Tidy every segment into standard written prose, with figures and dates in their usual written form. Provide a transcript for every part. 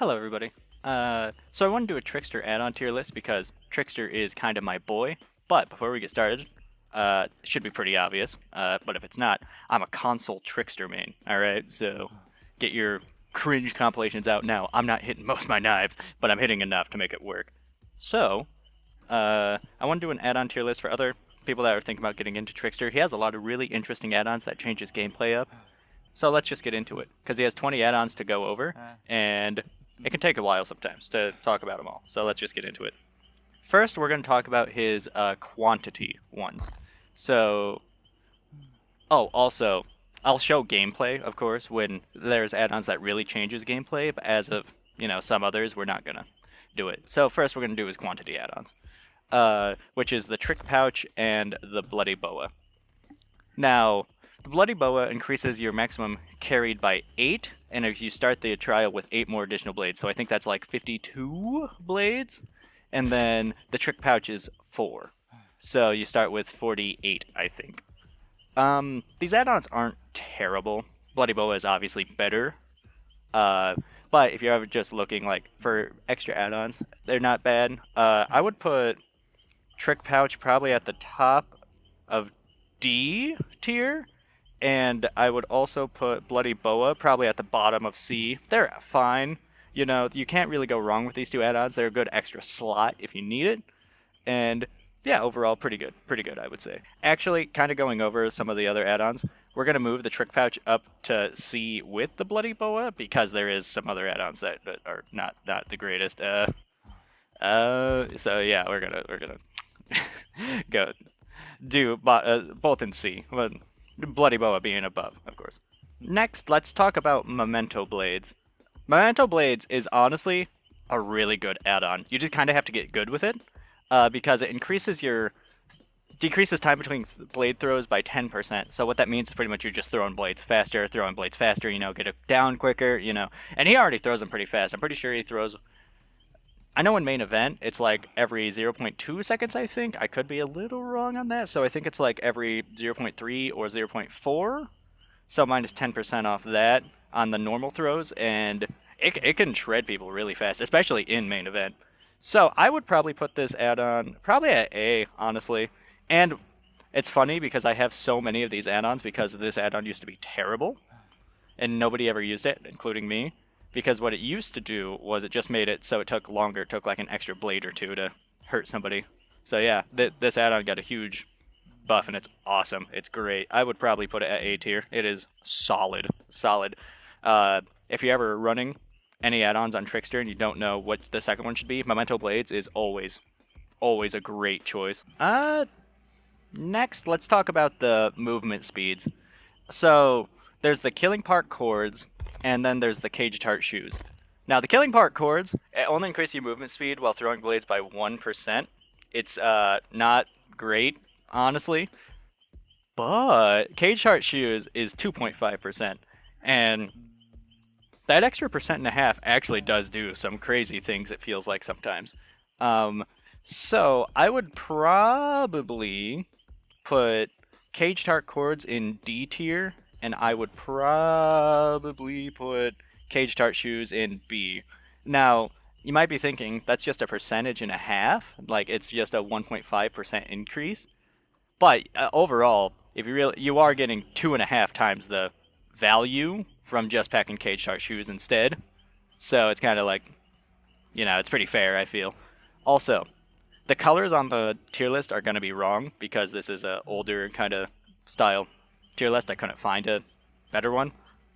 Hello, everybody. So I want to do a Trickster add-on tier list because Trickster is kind of my boy. But before we get started, it should be pretty obvious. But if it's not, I'm a console Trickster main. All right, so get your cringe compilations out now. I'm not hitting most of my knives, but I'm hitting enough to make it work. So I want to do an add-on tier list for other people that are thinking about getting into Trickster. He has a lot of really interesting add-ons that change his gameplay up. So let's just get into it, because he has 20 add-ons to go over, and it can take a while sometimes to talk about them all. So let's just get into it. First, we're going to talk about his quantity ones. So, oh, also, I'll show gameplay, of course, when there's add-ons that really changes gameplay, but as of, some others, we're not going to do it. So first we're going to do his quantity add-ons, which is the Trick Pouch and the Bloody Boa. Now, the Bloody Boa increases your maximum carried by 8, and if you start the trial with 8 more additional blades, so I think that's like 52 blades, and then the Trick Pouch is 4. So you start with 48, I think. These add-ons aren't terrible. Bloody Boa is obviously better, uh, but if you're ever just looking like for extra add-ons, they're not bad. I would put Trick Pouch probably at the top of D tier, and I would also put Bloody Boa probably at the bottom of C. They're fine. You can't really go wrong with these two add-ons. They're a good extra slot if you need it. And yeah, overall, pretty good. Pretty good, I would say. Actually, kind of going over some of the other add-ons, we're going to move the Trick Pouch up to C with the Bloody Boa because there is some other add-ons that are not the greatest. So yeah, we're gonna go do both in C, but Bloody Boa being above, of course. Next, let's talk about Memento Blades. Memento Blades is honestly a really good add-on. You just kind of have to get good with it, because it decreases time between blade throws by 10%. So what that means is pretty much you're just throwing blades faster, get it down quicker, And he already throws them pretty fast. I'm pretty sure he throws. I know in main event it's like every 0.2 seconds, I think. I could be a little wrong on that, so I think it's like every 0.3 or 0.4. So minus 10% off that on the normal throws, and it can shred people really fast, especially in main event. So I would probably put this add-on probably at A, honestly. And it's funny because I have so many of these add-ons because this add-on used to be terrible, and nobody ever used it, including me. Because what it used to do was it just made it so it took longer, it took like an extra blade or two to hurt somebody. So yeah, this add-on got a huge buff, and it's awesome. It's great. I would probably put it at A tier. It is solid, solid. If you're ever running any add-ons on Trickster and you don't know what the second one should be, Memento Blades is always a great choice. Next, let's talk about the movement speeds. So there's the Killing Part chords, and then there's the Cage Tart shoes. Now the Killing Part chords only increase your movement speed while throwing blades by 1%. It's not great, honestly, but Cage Tart shoes is 2.5%, and that extra percent and a half actually does do some crazy things. It feels like sometimes. Um, so I would probably put Cage Tart chords in D tier, and I would probably put Cage Tart shoes in B. Now, you might be thinking that's just a percentage and a half, like it's just a 1.5% increase. But overall, if you are getting 2.5 times the value from just packing Cage Tart shoes instead. So it's kind of like, it's pretty fair, I feel. Also, the colors on the tier list are going to be wrong because this is a older kind of style tier list. I couldn't find a better one.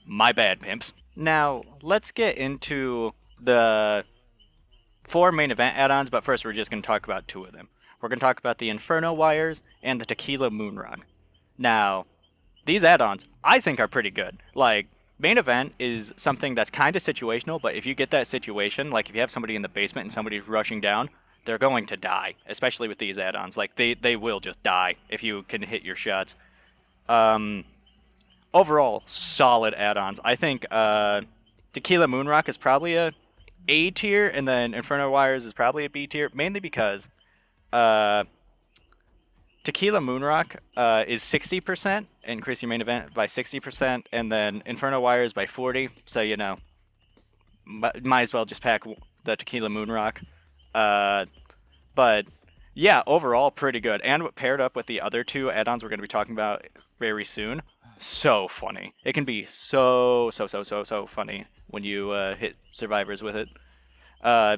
My bad, pimps. Now, let's get into the 4 main event add-ons, but first we're just going to talk about 2 of them. We're going to talk about the Inferno Wires and the Tequila Moonrock. Now, these add-ons I think are pretty good. Like, main event is something that's kind of situational, but if you get that situation, like if you have somebody in the basement and somebody's rushing down, they're going to die, especially with these add-ons. Like, they will just die if you can hit your shots. Overall, solid add-ons. I think Tequila Moonrock is probably A tier, and then Inferno Wires is probably a B tier, mainly because uh, Tequila Moonrock is 60%, increase your main event by 60%, and then Inferno Wires by 40. So Might as well just pack the Tequila Moonrock. Uh, but yeah, overall pretty good. And paired up with the other two add-ons we're going to be talking about very soon, so funny. It can be so funny when you hit survivors with it.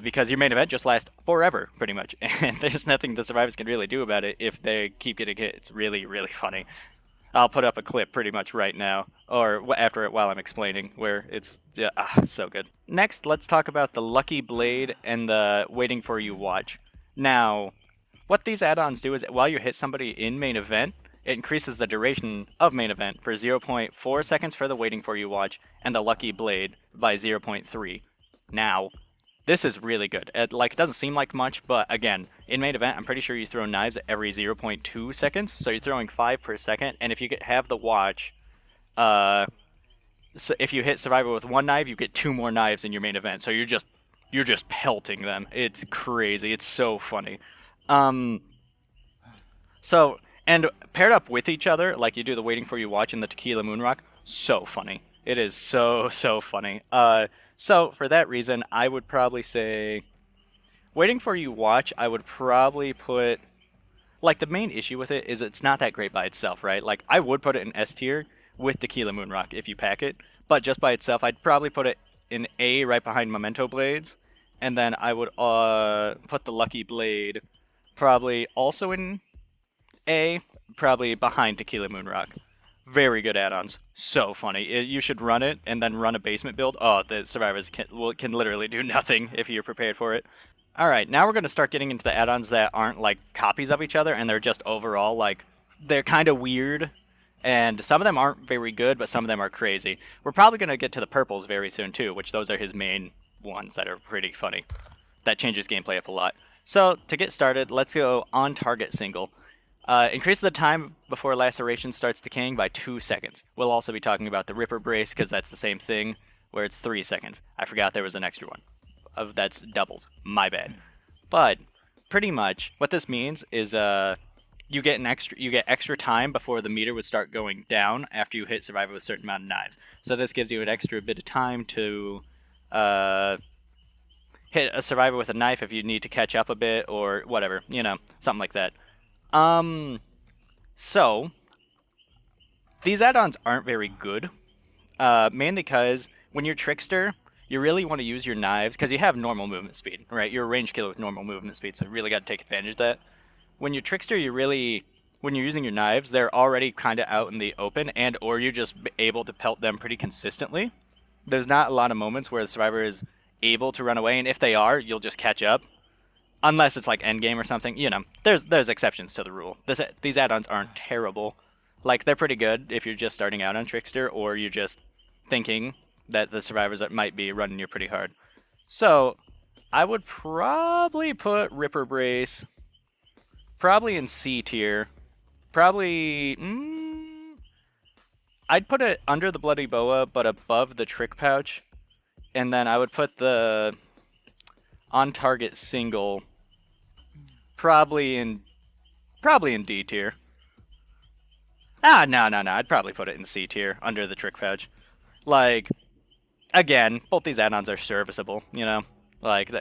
Because your main event just lasts forever, pretty much, and there's nothing the survivors can really do about it if they keep getting hit. It's really funny. I'll put up a clip pretty much right now, or after it while I'm explaining, where it's so good. Next, let's talk about the Lucky Blade and the Waiting for You watch. Now, what these add-ons do is while you hit somebody in main event, it increases the duration of main event for zero point 0.4 seconds for the Waiting for You watch and the Lucky Blade by zero point 0.3. Now, this is really good. It doesn't seem like much, but again, in main event, I'm pretty sure you throw knives every zero point 0.2 seconds, so you're throwing 5 per second. And if you have the watch, uh, so if you hit survivor with one knife, you get 2 more knives in your main event. So you're just pelting them. It's crazy. It's so funny. Um, so and paired up with each other, like you do the Waiting for You watch and the Tequila Moonrock, so funny. It is so funny. So for that reason, I would probably say Waiting for You watch. I would probably put like the main issue with it is it's not that great by itself, right? Like I would put it in S tier with Tequila Moonrock if you pack it, but just by itself, I'd probably put it in A right behind Memento Blades, and then I would put the Lucky Blade probably also in A, probably behind Tequila Moonrock. Very good add-ons. So funny. You should run it and then run a basement build. Oh, the survivors can literally do nothing if you're prepared for it. All right, now we're going to start getting into the add-ons that aren't like copies of each other, and they're just overall like they're kind of weird, and some of them aren't very good, but some of them are crazy. We're probably going to get to the purples very soon too, which those are his main ones that are pretty funny. That changes gameplay up a lot. So to get started, let's go on target single. Increase the time before laceration starts decaying by 2 seconds. We'll also be talking about the Ripper Brace because that's the same thing, where it's 3 seconds. I forgot there was an extra one. That's doubled. My bad. But pretty much what this means is you get extra time before the meter would start going down after you hit survivor with a certain amount of knives. So this gives you an extra bit of time to uh, hit a survivor with a knife if you need to catch up a bit or whatever, something like that. Um, so these add-ons aren't very good, mainly because when you're Trickster, you really want to use your knives because you have normal movement speed, right? You're a range killer with normal movement speed, so you really got to take advantage of that. When you're Trickster, when you're using your knives, they're already kind of out in the open, and or you're just able to pelt them pretty consistently. There's not a lot of moments where the survivor is able to run away, and if they are, you'll just catch up unless it's like endgame or something. There's exceptions to the rule. These add-ons aren't terrible. Like they're pretty good if you're just starting out on Trickster or you're just thinking that the survivors might be running you pretty hard. So I would probably put Ripper Brace probably in C tier. Probably I'd put it under the Bloody Boa but above the Trick Pouch, and then I would put the on target single probably in D tier. No. I'd probably put it in C tier under the Trick Pouch. Like again, both these add-ons are serviceable. Like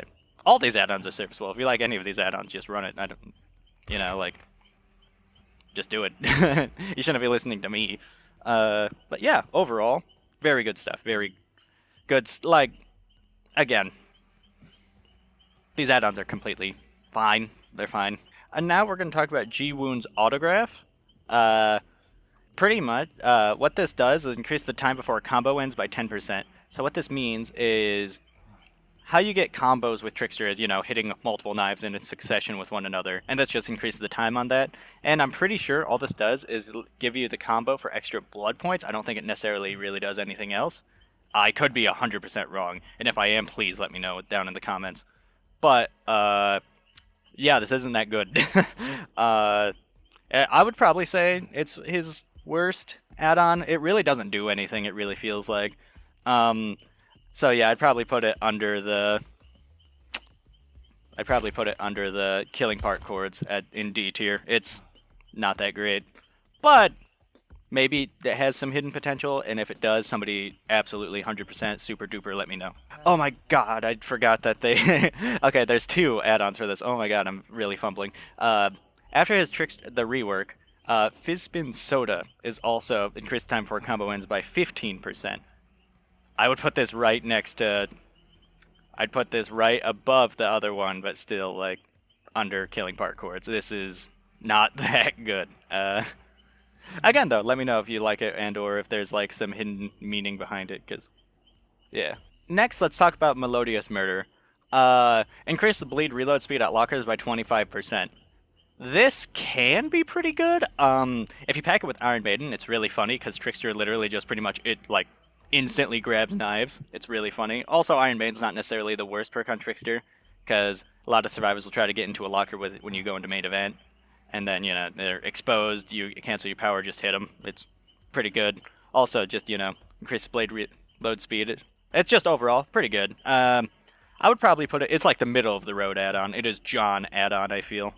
all these add-ons are serviceable. If you like any of these add-ons, just run it. I don't, like just do it. You shouldn't be listening to me. But yeah, overall, very good stuff. Very good. Like again, these add-ons are completely fine. They're fine. And now we're going to talk about B.U.N.K's autograph. Pretty much, what this does is increase the time before a combo ends by 10%. So what this means is how you get combos with Trickster is, hitting multiple knives in succession with one another, and this just increases the time on that. And I'm pretty sure all this does is give you the combo for extra blood points. I don't think it necessarily really does anything else. I could be 100% wrong, and if I am, please let me know down in the comments. But, yeah, this isn't that good. I would probably say it's his worst add-on. It really doesn't do anything, it really feels like. So yeah, I'd probably put it under the killing part chords in D tier. It's not that great, but maybe it has some hidden potential, and if it does, somebody absolutely 100% super duper let me know. Oh my god, I forgot that they. Okay, there's two add-ons for this. Oh my god, I'm really fumbling. Uh, After his tricks, the rework, Fizz Spin Soda is also increased time for combo wins by 15%. I would put this right next to. I'd put this right above the other one, but still like under killing part chords. This is not that good. Again, though, let me know if you like it and or if there's like some hidden meaning behind it, because yeah. Next, let's talk about Melodious Murder. Increase the bleed reload speed at lockers by 25%. This can be pretty good. If you pack it with Iron Maiden, it's really funny because Trickster literally just pretty much it like instantly grabs knives. It's really funny. Also, Iron Maiden's not necessarily the worst perk on Trickster because a lot of survivors will try to get into a locker with it when you go into main event, and then they're exposed. You cancel your power, just hit them. It's pretty good. Also, just increase the blade reload speed. It's just overall pretty good. I would probably put it. It's like the middle of the road add-on. It is John add-on. I feel.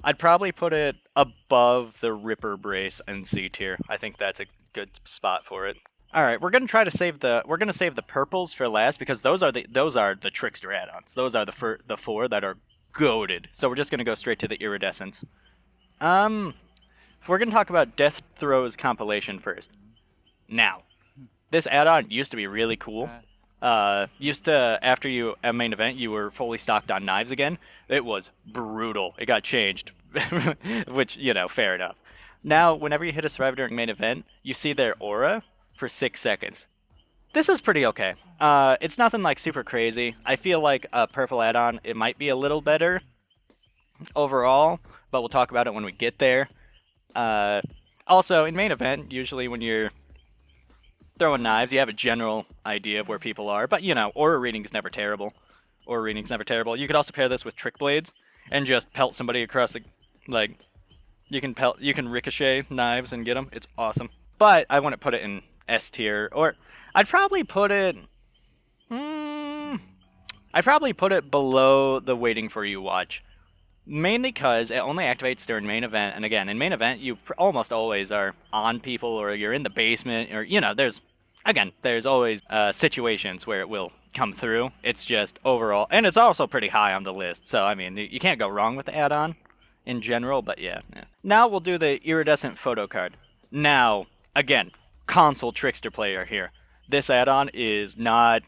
I'd probably put it above the Ripper Brace and C tier. I think that's a good spot for it. All right, we're gonna save the purples for last because those are the Trickster add-ons. Those are the four that are goaded. So we're just gonna go straight to the iridescence. Um, if we're gonna talk about Death Throws compilation first. Now, this add-on used to be really cool. Used to after you a main event, you were fully stocked on knives again. It was brutal. It got changed, which fair enough. Now, whenever you hit a survivor during main event, you see their aura for 6 seconds. This is pretty okay. It's nothing like super crazy. I feel like a purple add-on it might be a little better overall, but we'll talk about it when we get there. Uh, Also, in main event, usually when you're throwing knives, you have a general idea of where people are. But aura reading is never terrible. Aura reading is never terrible. You could also pair this with trick blades and just pelt somebody across the like. You can ricochet knives and get them. It's awesome. But I wouldn't put it in S tier, or I'd probably put it. Hmm, I'd probably put it below the waiting for you watch. Mainly because it only activates during main event, and again, in main event, you almost always are on people, or you're in the basement, or there's always situations where it will come through. It's just overall, and it's also pretty high on the list. So I mean, you can't go wrong with the add-on in general. But yeah. Now we'll do the iridescent photo card. Now, again, console trickster player here. This add-on is not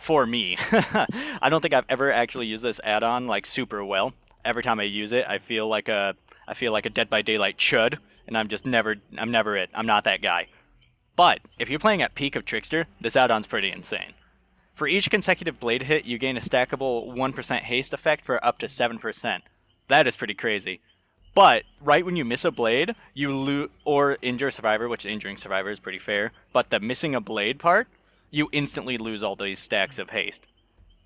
for me. I don't think I've ever actually used this add-on like super well. Every time I use it, I feel like a Dead by Daylight chud, and I'm never it. I'm not that guy. But if you're playing at peak of Trickster, this add-on's pretty insane. For each consecutive blade hit, you gain a stackable 1% haste effect for up to 7%. That is pretty crazy. But right when you miss a blade, you lose or injure survivor, which injuring survivor is pretty fair. But the missing a blade part, you instantly lose all these stacks of haste.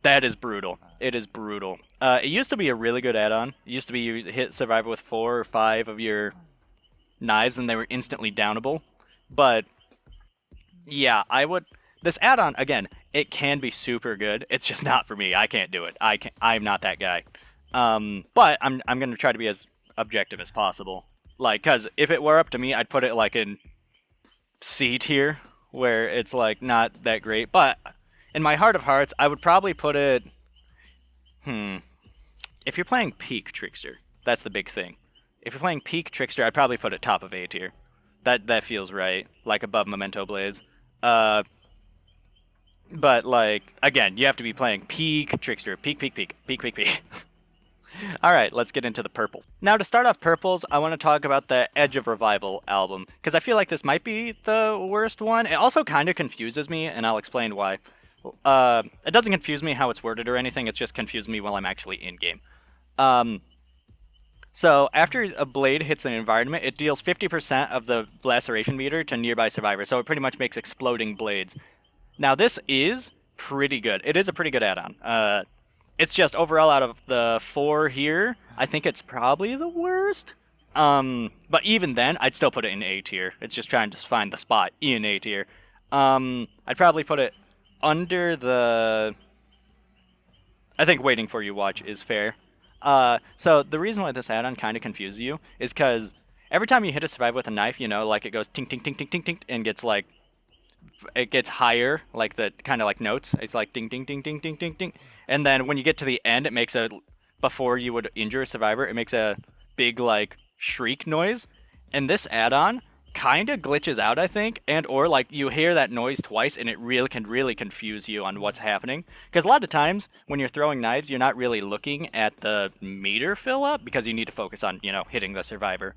That is brutal. It is brutal. It used to be a really good add-on. It used to be you hit survivor with 4 or 5 of your knives and they were instantly downable. But yeah, I would. This add-on again, it can be super good. It's just not for me. I can't do it. I'm not that guy. But I'm gonna try to be as objective as possible. Like, cause if it were up to me, I'd put it like in C tier, where it's like not that great. But in my heart of hearts, I would probably put it. Hmm. If you're playing peak Trickster, that's the big thing. If you're playing peak Trickster, I'd probably put it top of A tier. That feels right, like above Memento Blades. Uh, but like again, you have to be playing peak Trickster, peak. All right, let's get into the purples. Now to start off purples, I want to talk about the Edge of Revival album because I feel like this might be the worst one. It also kind of confuses me, and I'll explain why. It doesn't confuse me how it's worded or anything. It's just confused me while I'm actually in game. Um, so after a blade hits an environment, it deals 50% of the laceration meter to nearby survivors. So it pretty much makes exploding blades. Now this is pretty good. It is a pretty good add-on. It's just overall out of the four here, I think it's probably the worst. But even then, I'd still put it in A tier. It's just trying to find the spot in A tier. I'd probably put it under the. I think waiting for you watch is fair. So the reason why this add-on kind of confuses you is because every time you hit a survivor with a knife, like it goes tink tink tink tink tink tink and gets like it gets higher, like the kind of like notes. It's like ding ding ding ding ding ding ding, and then when you get to the end, it makes a before you would injure a survivor, it makes a big like shriek noise. And this add-on kind of glitches out, I think, and or like you hear that noise twice, and it really confuse you on what's happening. Because a lot of times when you're throwing knives, you're not really looking at the meter fill up because you need to focus on hitting the survivor.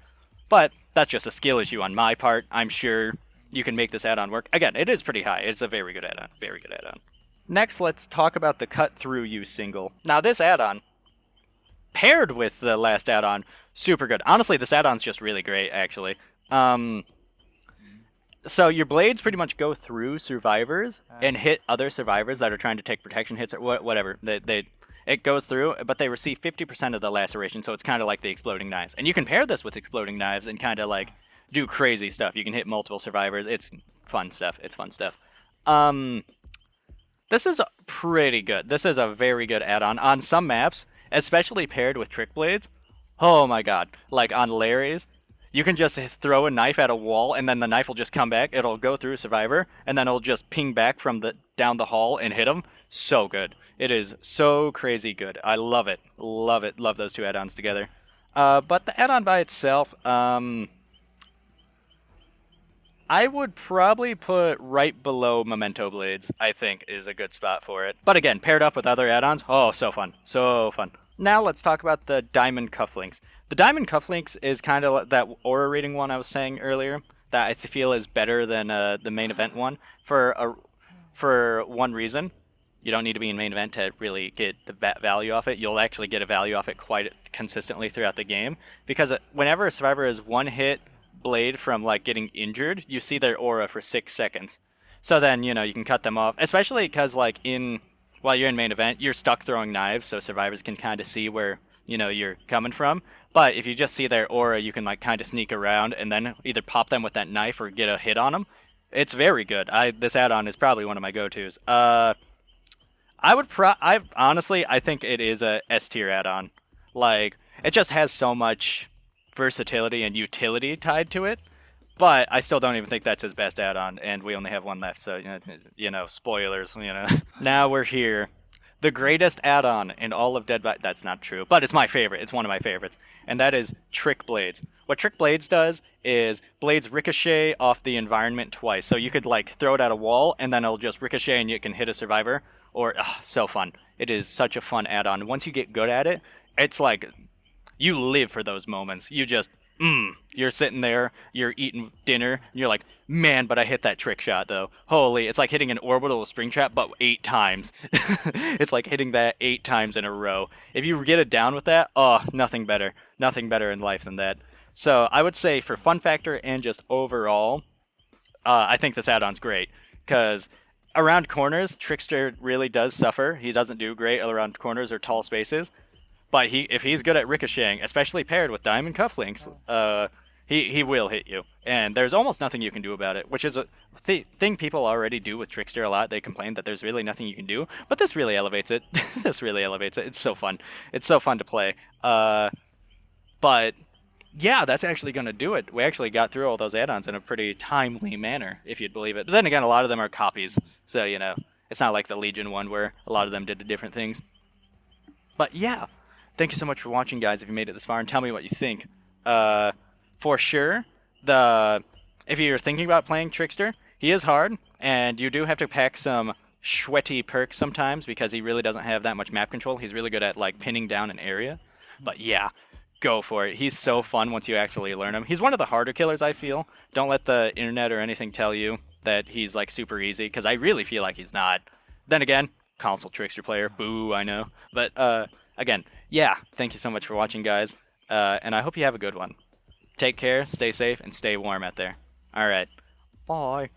But that's just a skill issue on my part. I'm sure you can make this add-on work. Again, it is pretty high. It's a very good add-on. Very good add-on. Next, let's talk about the cut through you single. Now, this add-on, paired with the last add-on, super good. Honestly, this add-on's just really great, actually. Um, so your blades pretty much go through survivors and hit other survivors that are trying to take protection hits or whatever. It goes through, but they receive 50% of the laceration, so it's kind of like the exploding knives. And you can pair this with exploding knives and kind of like do crazy stuff. You can hit multiple survivors. It's fun stuff. It's fun stuff. Um, this is pretty good. This is a very good add-on on some maps, especially paired with trick blades. Oh my god! Like on Larry's, you can just throw a knife at a wall, and then the knife will just come back. It'll go through a survivor, and then it'll just ping back from the down the hall and hit them. So good. It is so crazy good. I love it. Love it. Love those two add-ons together. But the add-on by itself, I would probably put right below Memento Blades, I think, is a good spot for it. But again, paired up with other add-ons, oh, so fun. So fun. Now let's talk about the Diamond Cufflinks. The Diamond Cufflinks is kind of that aura rating one I was saying earlier that I feel is better than the main event one for one reason. You don't need to be in main event to really get the value off it. You'll actually get a value off it quite consistently throughout the game because whenever a survivor is one hit blade from like getting injured, you see their aura for 6 seconds. So then you can cut them off, especially because like in while you're in main event, you're stuck throwing knives, so survivors can kind of see where you're coming from. But if you just see their aura, you can like kind of sneak around and then either pop them with that knife or get a hit on them. It's very good. This add-on is probably one of my go-tos. I honestly I think it is a S tier add-on. Like it just has so much versatility and utility tied to it. But I still don't even think that's his best add-on, and we only have one left, so spoilers. Now we're here. The greatest add-on in all of Dead by that's not true, but it's my favorite. It's one of my favorites, and that is Trick Blades. What Trick Blades does is blades ricochet off the environment twice, so you could like throw it at a wall, and then it'll just ricochet, and you can hit a survivor. Or so fun! It is such a fun add-on. Once you get good at it, it's like you live for those moments. You're sitting there, you're eating dinner, and you're like, man, but I hit that trick shot though. Holy, it's like hitting an orbital spring trap, but 8 times. It's like hitting that 8 times in a row. If you get it down with that, oh, nothing better in life than that. So I would say for fun factor and just overall, I think this add-on's great because around corners, Trickster really does suffer. He doesn't do great around corners or tall spaces. But if he's good at ricocheting, especially paired with diamond cufflinks, he will hit you. And there's almost nothing you can do about it, which is a thing people already do with Trickster a lot. They complain that there's really nothing you can do, but this really elevates it. This really elevates it. It's so fun. It's so fun to play. But yeah, that's actually going to do it. We actually got through all those add-ons in a pretty timely manner, if you'd believe it. But then again, a lot of them are copies, so it's not like the Legion one where a lot of them did different things. But yeah, thank you so much for watching, guys. If you made it this far, and tell me what you think. For sure, if you're thinking about playing Trickster, he is hard, and you do have to pack some sweaty perks sometimes because he really doesn't have that much map control. He's really good at like pinning down an area. But yeah, go for it. He's so fun once you actually learn him. He's one of the harder killers, I feel. Don't let the internet or anything tell you that he's like super easy, because I really feel like he's not. Then again, console Trickster player, boo, I know. But again, yeah, thank you so much for watching, guys, and I hope you have a good one. Take care, stay safe, and stay warm out there. All right, bye.